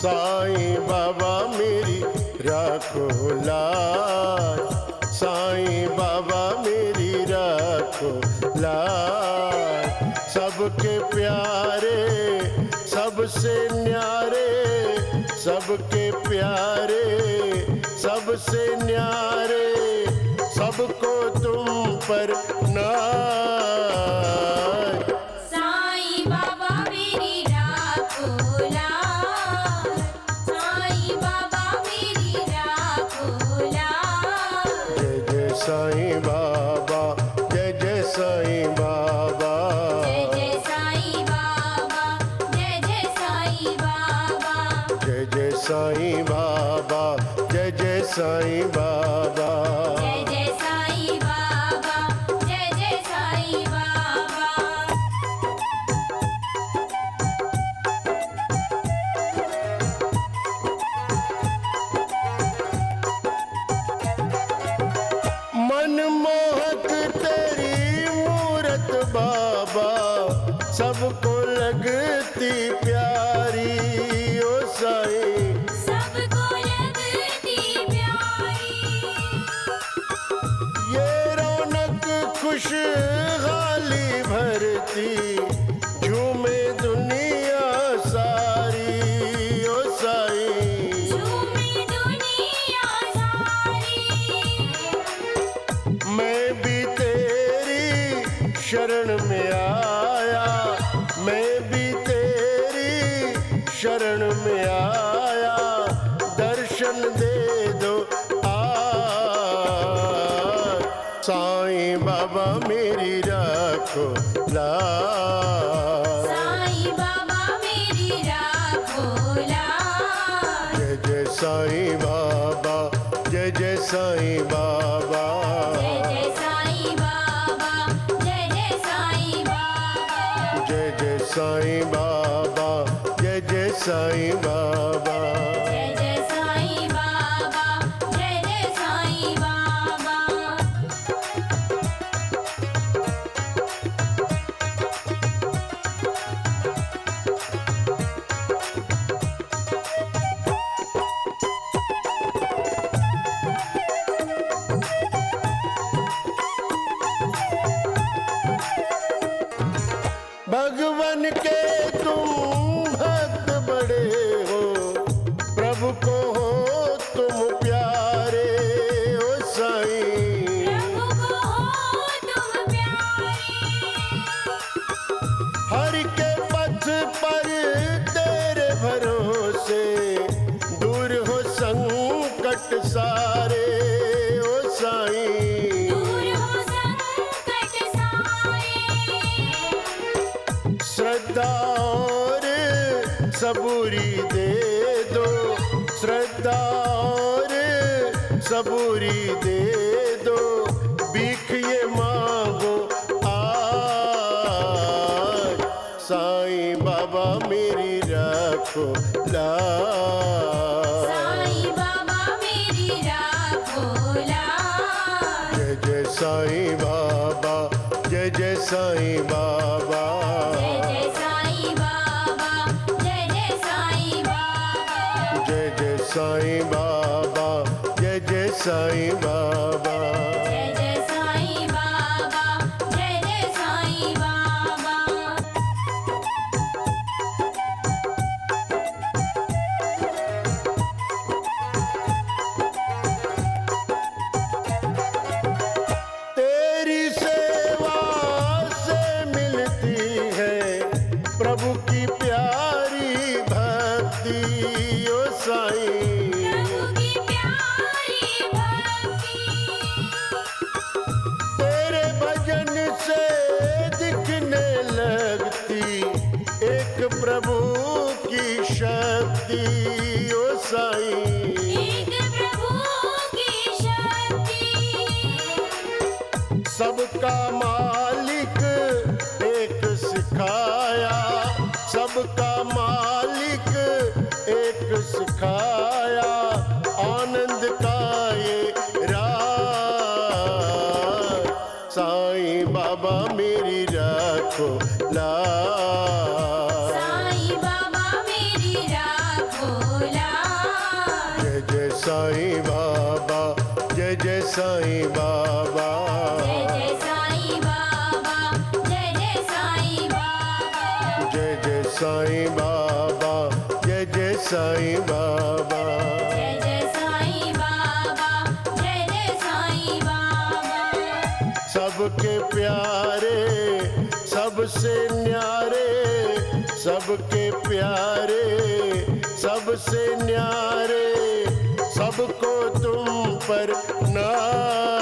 साईं बाबा मेरी राखो लाज, साईं बाबा मेरी राखो लाज। सबके प्यारे सबसे न्यारे, सबके प्यारे सबसे न्यारे, सबको तुम पर नाज। साईं बाबा मेरी राखो लाज, साईं बाबा मेरी राखो लाज। जय जय साईं बाबा, जय जय साईं बाबा, जय जय साईं बाबा, जय जय साईं बाबा, जय जय साईं बाबा, जय जय साईं बाबा। जय जय साईं बाबा, जय जय साईं बाबा। मनमोहक तेरी मूरत बाबा, सबको लगती प्यारी ओ साईं, सबको लगती प्यारी। ये रौनक खुशहाली भरती, झूमे दुनिया सारी ओ साईं। झूमे दुनिया सारी। मैं भी तेरी शरण में आया, मैं भी तेरी शरण में आया, दर्शन दे दो आज। साईं बाबा मेरी राखो लाज, साईं बाबा मेरी राखो लाज। जय जय साईं बाबा, जय जय साईं बाबा, जय जय साईं बाबा, जय जय साईं बाबा, जय जय साईं बाबा, जय जय साईं बाबा। जय जय साईं बाबा, जय जय साईं बाबा। भगवान के तुम भक्त बड़े हो, प्रभु को हो तुम प्यारे ओ साईं। प्रभु को हो तुम प्यारे। हरि के पथ पर तेरे भरोसे, दूर हो संकट सारे ओ साईं। दूर हो संकट सारे। श्रद्धा और सबूरी दे दो, श्रद्धा और सबूरी दे दो, भीख ये मांगो आज। साईं बाबा मेरी राखो लाज, साईं बाबा मेरी राखो लाज। जय जय साईं बाबा, जय जय साईं बाबा, जय जय साईं बाबा, जय जय साईं बाबा, जय जय साईं बाबा, जय जय साईं बाबा। जय जय साईं बाबा, जय जय साईं बाबा। तेरी सेवा से मिलती है प्रभु की प्यारी भक्ति ओ साईं। प्रभु की प्यारी भक्ति। तेरे भजन से दिखने लगती एक प्रभु की शक्ति ओ साईं। एक प्रभु की शक्ति। सबका मालिक एक सिखाया, सबका मालिक एक सिखाया, आनंद का ये राज। साईं बाबा मेरी राखो लाज, साईं बाबा मेरी राखो साईं बाबा, जय जय साईं बाबा। जय जय साईं बाबा, जय जय साईं बाबा। जय जय साईं बाबा, जय जय साईं बाबा। जय जय साईं बाबा, जय जय साईं बाबा। सबके प्यारे, सबसे न्यारे, सबके प्यारे, सबसे न्यारे, सबको तुम पर नाज